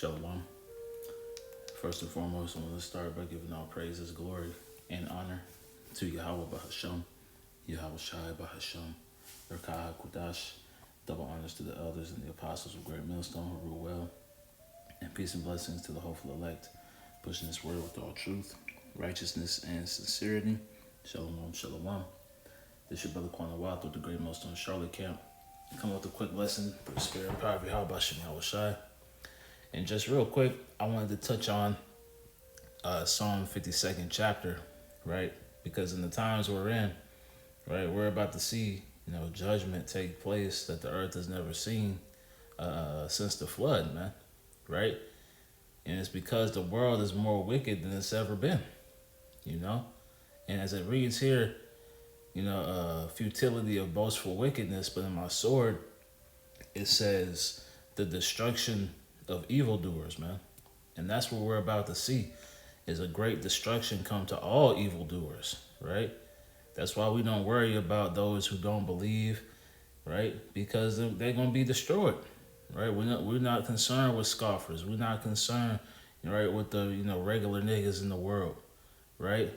Shalom. First and foremost, I want to start by giving all praises, glory, and honor to Yahweh Bahasham, Yahweh Shai Bahasham, Rekah Kudash. Double honors to the elders and the apostles of Great Millstone who rule well, and peace and blessings to the hopeful elect, pushing this word with all truth, righteousness, and sincerity. Shalom, shalom. This your brother Kwana with the Great Millstone Charlotte Camp. Come with a quick lesson for the spirit and power of Yahweh Yahweh Shai. And just real quick, I wanted to touch on Psalm 52nd chapter, right? Because in the times we're in, right, we're about to see, judgment take place that the earth has never seen since the flood, man, right? And it's because the world is more wicked than it's ever been, And as it reads here, futility of boastful wickedness, but in my sword, it says the destruction of evildoers, man. And that's what we're about to see, is a great destruction come to all evildoers, right? That's why we don't worry about those who don't believe, right? Because they're going to be destroyed, right? We're not concerned with scoffers. We're not concerned, right, with the, regular niggas in the world, right?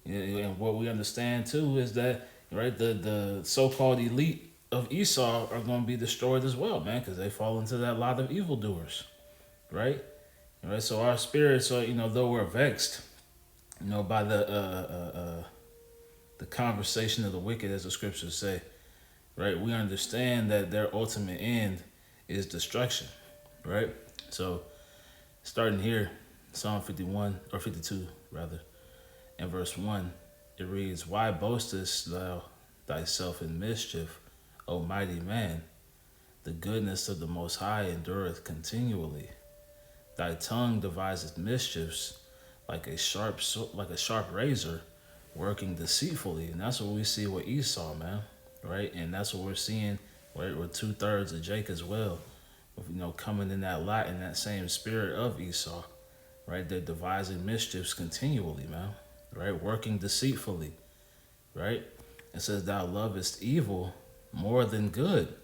And what we understand, too, is that, right, the so-called elite of Esau are going to be destroyed as well, man, because they fall into that lot of evildoers, right? Right. So our spirits are, though we're vexed, by the conversation of the wicked, as the scriptures say, right? We understand that their ultimate end is destruction, right? So starting here, Psalm 51 or 52 rather, in verse 1, it reads, "Why boastest thou thyself in mischief, O mighty man? The goodness of the Most High endureth continually. Thy tongue deviseth mischiefs like a sharp razor, working deceitfully." And that's what we see with Esau, man, right? And that's what we're seeing, right, with 2/3 of Jake as well, with, coming in that lot in that same spirit of Esau, right? They're devising mischiefs continually, man, right? Working deceitfully, right? It says, "Thou lovest evil more than good,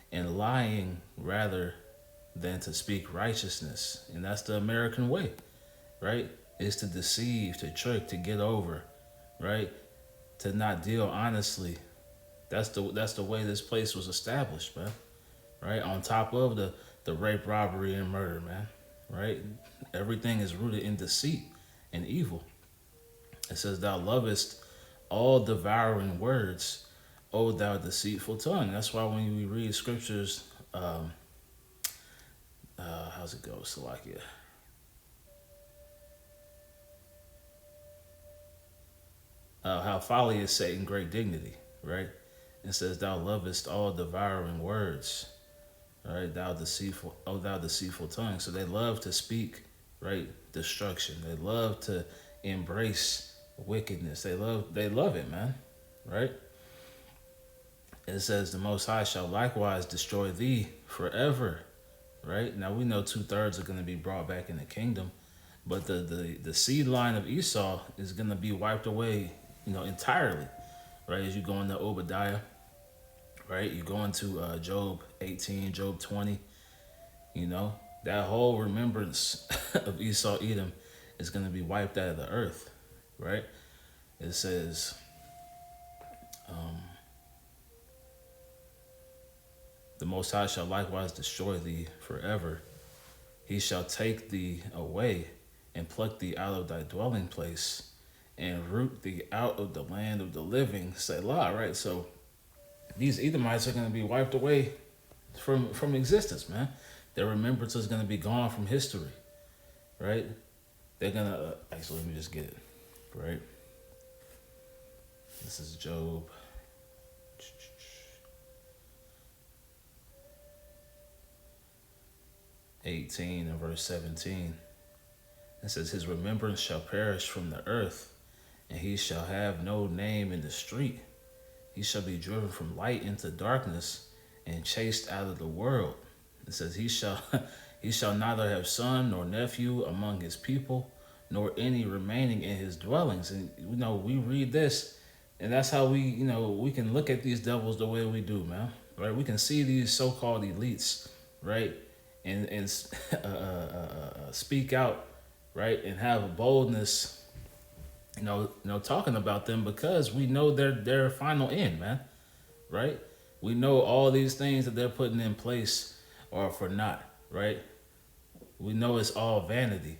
and lying rather than to speak righteousness." And that's the American way, right? Is to deceive, to trick, to get over, right? To not deal honestly. That's the way this place was established, man. Right? On top of the rape, robbery, and murder, man. Right? Everything is rooted in deceit and evil. It says, "Thou lovest all devouring words, O thou deceitful tongue." That's why when we read scriptures, how's it go, Salakia? How folly is set in great dignity, right? It says, "Thou lovest all devouring words," right? Thou deceitful tongue. So they love to speak, right? Destruction. They love to embrace wickedness. They love it, man, right? It says, "The Most High shall likewise destroy thee forever." Right? Now we know 2/3 are going to be brought back in the kingdom, but the seed line of Esau is going to be wiped away, entirely. Right? As you go into Obadiah, right? You go into Job 18, Job 20, that whole remembrance of Esau Edom is going to be wiped out of the earth, right? It says, "The Most High shall likewise destroy thee forever. He shall take thee away and pluck thee out of thy dwelling place and root thee out of the land of the living." Selah, right? So these Edomites are going to be wiped away from existence, man. Their remembrance is going to be gone from history, right? They're going to, actually, let me just get it, right? This is Job 18 and verse 17. It says, "His remembrance shall perish from the earth, and he shall have no name in the street. He shall be driven from light into darkness and chased out of the world." It says, he shall neither have son nor nephew among his people, nor any remaining in his dwellings. And we read this, and that's how we can look at these devils the way we do, man. Right? We can see these so-called elites, right? and speak out, right, and have a boldness, talking about them because we know their final end, man, right? We know all these things that they're putting in place are for naught, right? We know it's all vanity,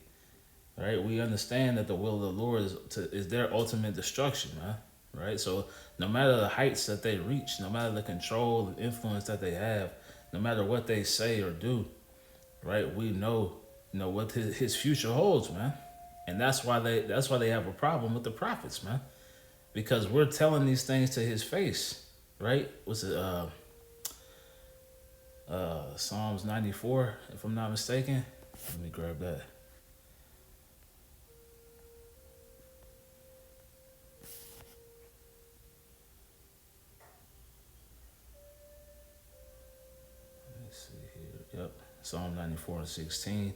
right? We understand that the will of the Lord is their ultimate destruction, man, right? So no matter the heights that they reach, no matter the control and influence that they have, no matter what they say or do, right? We know, what his future holds, man, and that's why they have a problem with the prophets, man, because we're telling these things to his face, right? What's it? Psalms 94, if I'm not mistaken. Let me grab that. Let's see here. Yep. Psalm 94 and 16.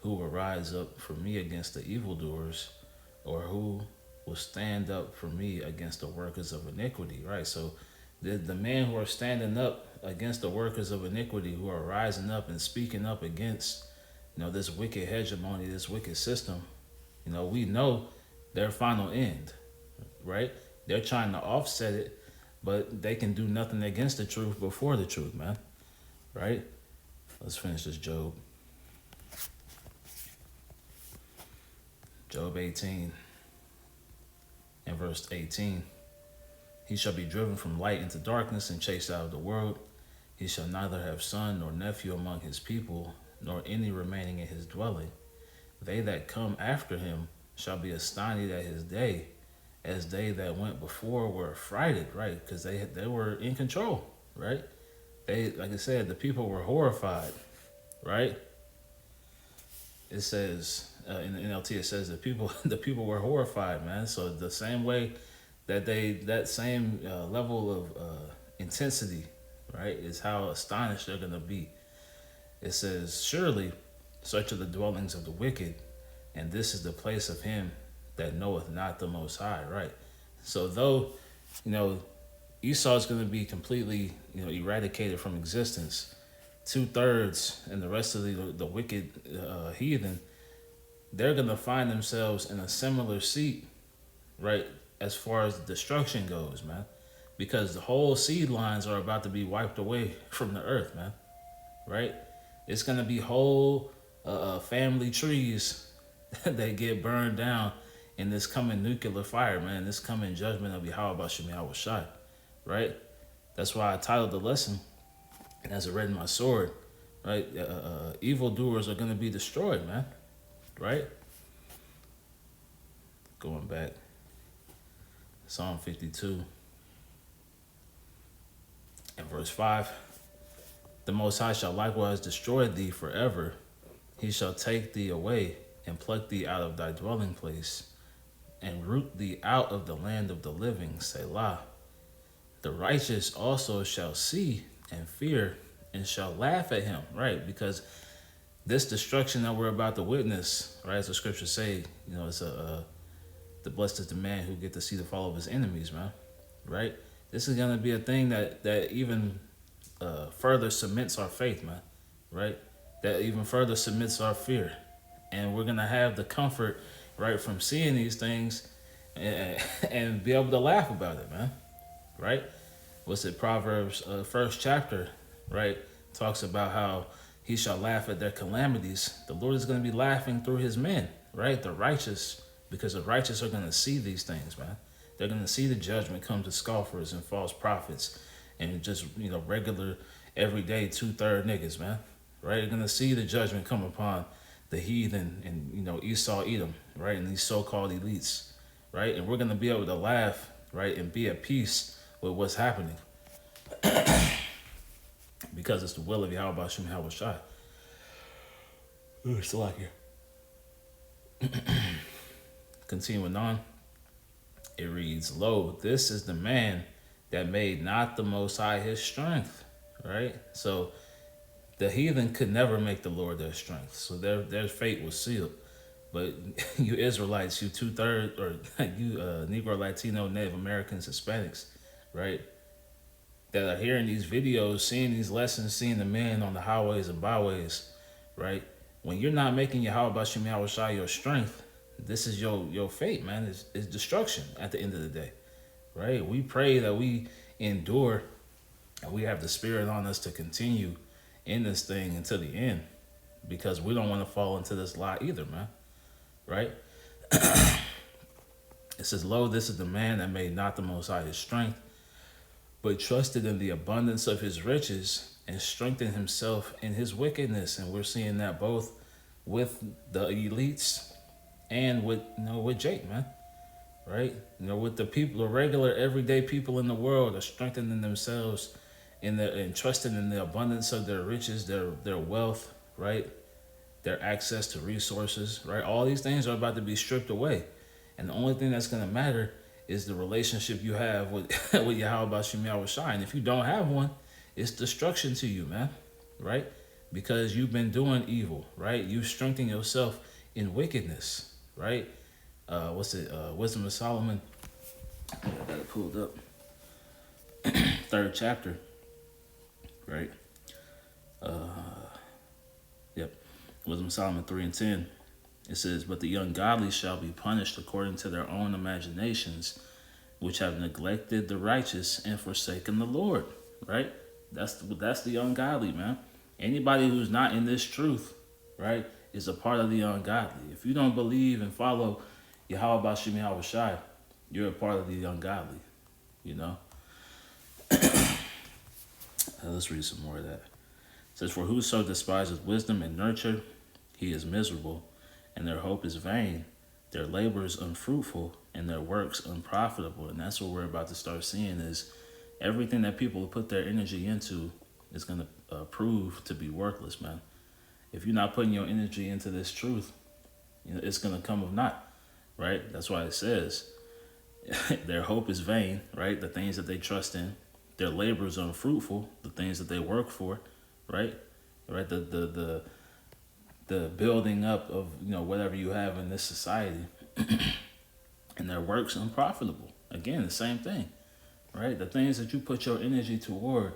Who will rise up for me against the evildoers, or who will stand up for me against the workers of iniquity, right? So the men who are standing up against the workers of iniquity, who are rising up and speaking up against, this wicked hegemony, this wicked system, we know their final end, right? They're trying to offset it, but they can do nothing against the truth before the truth, man, right? Let's finish this Job. Job 18 and verse 18. He shall be driven from light into darkness and chased out of the world. He shall neither have son nor nephew among his people, nor any remaining in his dwelling. They that come after him shall be astonished at his day, as they that went before were affrighted, right? Because they were in control, right? They, like I said, the people were horrified, right? It says in the NLT, it says that the people were horrified, man. So the same way that same level of intensity, right, is how astonished they're gonna be. It says, surely such are the dwellings of the wicked, and this is the place of him that knoweth not the Most High, right? So though, Esau is going to be completely, eradicated from existence, 2/3 and the rest of the wicked heathen, they're going to find themselves in a similar seat, right, as far as destruction goes, man, because the whole seed lines are about to be wiped away from the earth, man, right? It's going to be whole family trees that get burned down in this coming nuclear fire, man, this coming judgment of Yahweh Shem Yahweh Shai, right? That's why I titled the lesson, and as I read in my sword, right, evildoers are going to be destroyed, man, right? Going back, Psalm 52 and verse 5. The Most High shall likewise destroy thee forever. He shall take thee away and pluck thee out of thy dwelling place and root thee out of the land of the living, Selah. The righteous also shall see and fear and shall laugh at him, right? Because this destruction that we're about to witness, right, as the scriptures say, it's the blessed is the man who get to see the fall of his enemies, man, right? This is gonna be a thing that even further cements our faith, man, right? That even further cements our fear, and we're gonna have the comfort, right, from seeing these things, and be able to laugh about it, man, right? What's it? Proverbs, first chapter, right, talks about how he shall laugh at their calamities. The Lord is going to be laughing through his men, right? The righteous, because the righteous are going to see these things, man. They're going to see the judgment come to scoffers and false prophets and just, regular, everyday 2/3 niggas, man, right? They're going to see the judgment come upon the heathen and, Esau, Edom, right? And these so-called elites, right? And we're going to be able to laugh, right? And be at peace with what's happening. Because it's the will of Yahweh Shem Yahweh Shai. Ooh, still out here. Continuing on, it reads, lo, this is the man that made not the Most High his strength, right? So the heathen could never make the Lord their strength. So their fate was sealed. But you Israelites, you 2/3, or you Negro, Latino, Native Americans, Hispanics, right, that are hearing these videos, seeing these lessons, seeing the men on the highways and byways, right? When you're not making Yahweh Shem Yahweh Shai your strength, this is your fate, man. Is destruction at the end of the day, right? We pray that we endure and we have the spirit on us to continue in this thing until the end because we don't want to fall into this lie either, man, right? It says, lo, this is the man that made not the Most High his strength, but trusted in the abundance of his riches and strengthened himself in his wickedness. And we're seeing that both with the elites and with Jake, man. Right? With the people, the regular everyday people in the world are strengthening themselves and trusting in the abundance of their riches, their wealth, right? Their access to resources, right? All these things are about to be stripped away. And the only thing that's gonna matter is the relationship you have with with Yahweh Bashem Yahweh Shai. And if you don't have one, it's destruction to you, man. Right? Because you've been doing evil, right? You strengthen yourself in wickedness, right? Wisdom of Solomon. I got it pulled up. Third chapter, right? Yep. Wisdom of Solomon 3:10. It says, but the ungodly shall be punished according to their own imaginations, which have neglected the righteous and forsaken the Lord. Right? That's the ungodly, man. Anybody who's not in this truth, right, is a part of the ungodly. If you don't believe and follow Yahweh Bashem Yahweh Shai, you're a part of the ungodly. Let's read some more of that. It says, for whoso despises wisdom and nurture, he is miserable, and their hope is vain. Their labor is unfruitful, and their works unprofitable. And that's what we're about to start seeing is everything that people put their energy into is going to prove to be worthless, man. If you're not putting your energy into this truth, it's going to come of naught, right? That's why it says their hope is vain, right? The things that they trust in. Their labor is unfruitful, the things that they work for, right? Right? The building up of whatever you have in this society, and their works unprofitable. Again, the same thing, right? The things that you put your energy toward,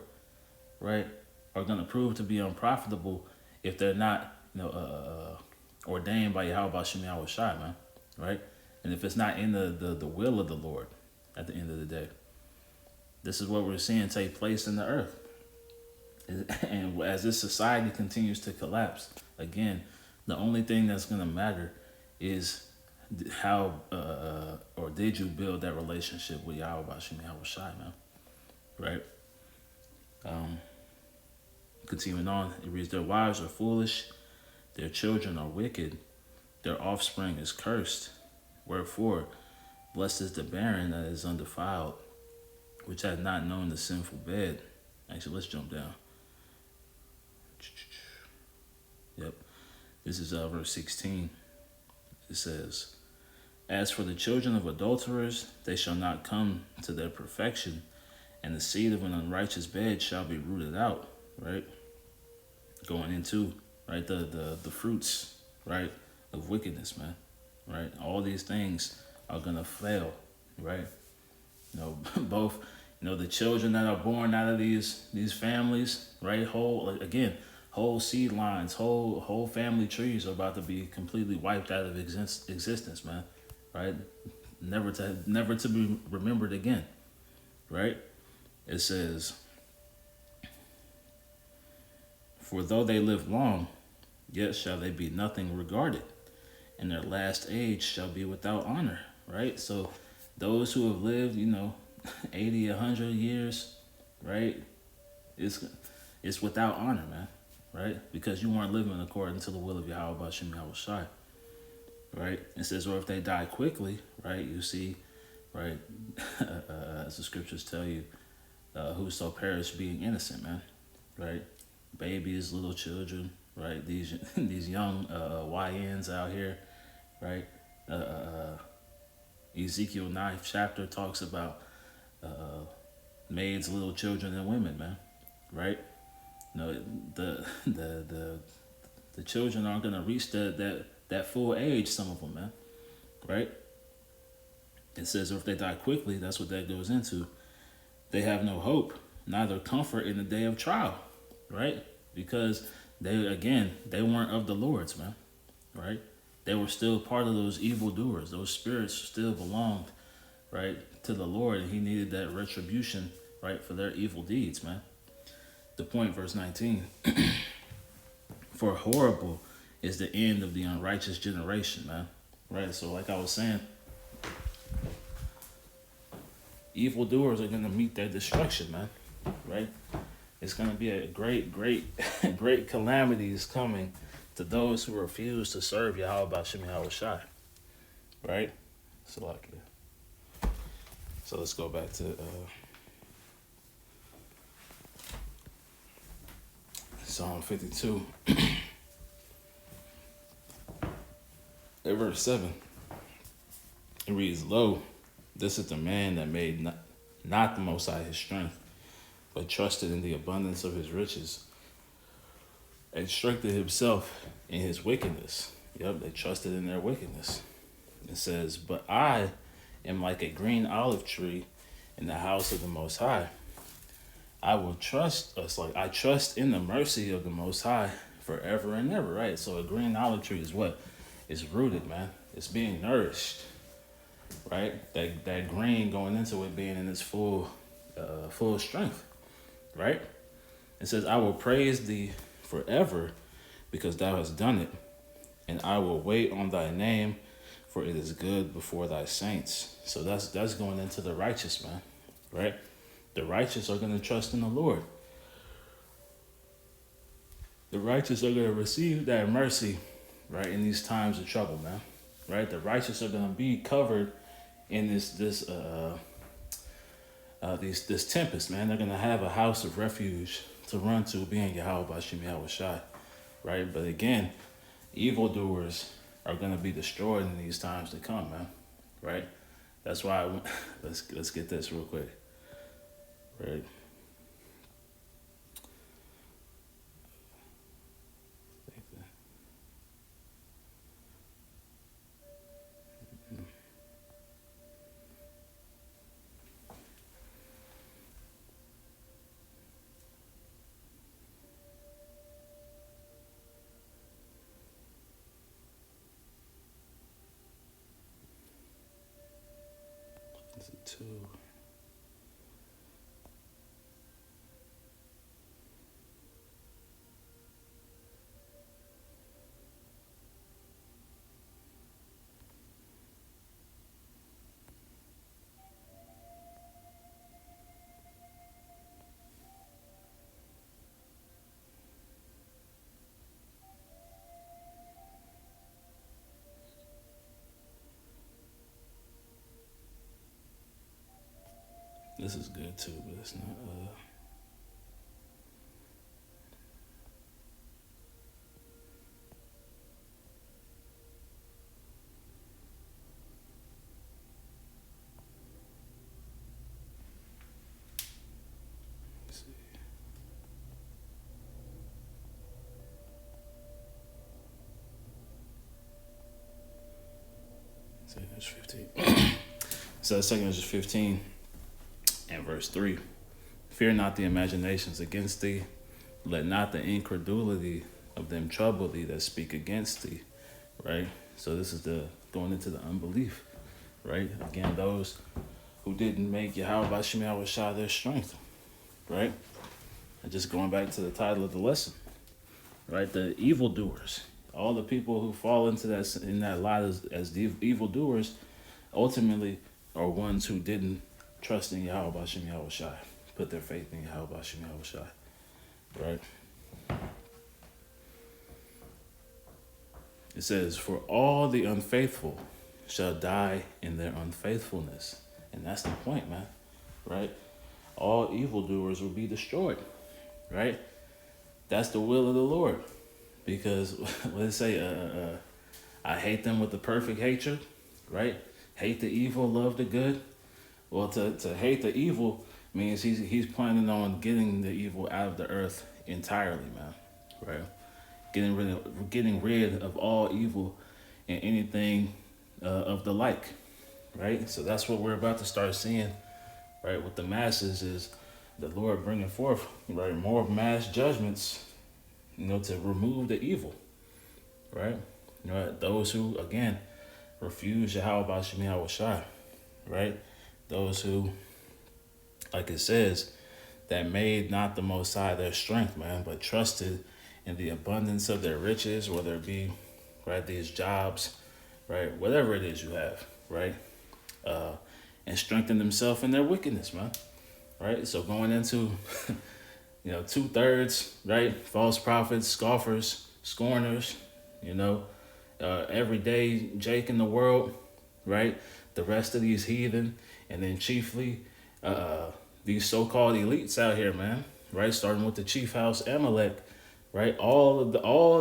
right, are going to prove to be unprofitable if they're not, ordained by Yahweh Bashem Yahweh Shai, man, right? And if it's not in the will of the Lord at the end of the day. This is what we're seeing take place in the earth. And as this society continues to collapse, again, the only thing that's going to matter is how or did you build that relationship with Yahweh Bashem Yahweh Shai, man, right? Continuing on, it reads, their wives are foolish, their children are wicked, their offspring is cursed. Wherefore, blessed is the barren that is undefiled, which hath not known the sinful bed. Actually, let's jump down. Yep. This is verse 16. It says, as for the children of adulterers, they shall not come to their perfection, and the seed of an unrighteous bed shall be rooted out. Right? Going into, right, the fruits, right, of wickedness, man. Right? All these things are going to fail, right? Both, the children that are born out of these families, right? Whole seed lines, whole family trees are about to be completely wiped out of existence, man. Right? Never to be remembered again. Right? It says, for though they live long, yet shall they be nothing regarded, and their last age shall be without honor. Right? So those who have lived, 80, 100 years, right? It's without honor, man, right? Because you weren't living according to the will of Yahweh Bashem Yahweh Shai, right? It says, or if they die quickly, right? You see, right? As the scriptures tell you, whoso perish being innocent, man, right? Babies, little children, right? These young YNs out here, right? Ezekiel 9th chapter talks about maids, little children, and women, man, right? The children aren't gonna reach that full age. Some of them, man, right? It says, or if they die quickly, that's what that goes into. They have no hope, neither comfort in the day of trial, right? Because They weren't of the Lord's, man, right? They were still part of those evildoers. Those spirits still belonged, right, to the Lord, and he needed that retribution, right, for their evil deeds, man. The point, verse 19. For horrible is the end of the unrighteous generation, man. Right? So like I was saying, evildoers are gonna meet their destruction, man. Right? It's gonna be a great, great, great calamity is coming to those who refuse to serve Yahweh Shem Yahweh Shai. Right? Salakia. So let's go back to Psalm 52. At verse 7, it reads, Lo, this is the man that made not the Most High his strength, but trusted in the abundance of his riches, instructed himself in his wickedness. Yep, they trusted in their wickedness. It says, But I am like a green olive tree in the house of the Most High. I will trust us, like I trust in the mercy of the Most High forever and ever, right? So a green olive tree is what? It's rooted, man. It's being nourished, right? That green going into it being in its full strength, right? It says, I will praise thee forever because thou hast done it, and I will wait on thy name, for it is good before thy saints. So that's going into the righteous, man, right? The righteous are going to trust in the Lord. The righteous are going to receive that mercy, right, in these times of trouble, man. Right? The righteous are going to be covered in this tempest, man. They're going to have a house of refuge to run to, being Yahweh Shem Yahweh Shai. Right? But again, evildoers are going to be destroyed in these times to come, man. Right? That's why let's get this real quick. Right? Is it 2? This is good too, but it's not. Let's see. Second verse 15. So second verse 15 and verse 3. Fear not the imaginations against thee. Let not the incredulity of them trouble thee that speak against thee. Right? So this is the going into the unbelief. Right? Again, those who didn't make Yahweh Shem Yahweh Shai their strength. Right? And just going back to the title of the lesson. Right? The evildoers. All the people who fall into that in that lie as the evildoers ultimately are ones who didn't trust in Yahweh Shem Yahweh Shai. Put their faith in Yahweh Shem Yahweh Shai. Right? It says, for all the unfaithful shall die in their unfaithfulness. And that's the point, man. Right? All evildoers will be destroyed. Right? That's the will of the Lord. Because, let's say, I hate them with the perfect hatred. Right? Hate the evil, love the good. Well, to hate the evil means he's planning on getting the evil out of the earth entirely, man. Right? Getting rid of all evil and anything of the like. Right? So that's what we're about to start seeing, right, with the masses is the Lord bringing forth, right, more mass judgments, to remove the evil, right? Those who, again, refuse Yahweh Bashim Yahweh Shai, right? Those who, like it says, that made not the Most High their strength, man, but trusted in the abundance of their riches, whether it be, right, these jobs, right, whatever it is you have, right, and strengthen themselves in their wickedness, man, right? So going into, 2/3, right, false prophets, scoffers, scorners, everyday Jake in the world, right, the rest of these heathen, and then chiefly these so-called elites out here, man, right, starting with the chief house Amalek, right, all of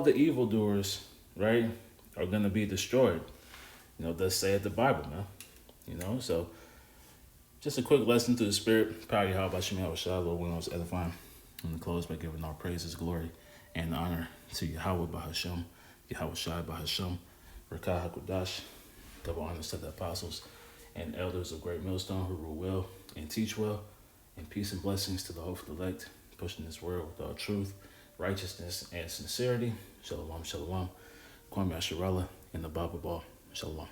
the evildoers, right, are gonna be destroyed. Thus saith the Bible, man. So just a quick lesson to the spirit. Power Yahweh by Shem Yahweh Shah, Lord willing, was edifying. I'm gonna close by giving all praises, glory, and honor to Yahweh by Hashem, Yahweh Shai by Hashem, Rakah HaKodash, double honors to the apostles and elders of Great Millstone who rule well and teach well, and peace and blessings to the hopeful elect, pushing this world with all truth, righteousness, and sincerity. Shalom, shalom. Kwame Asherallah in the Bible Ball. Shalom.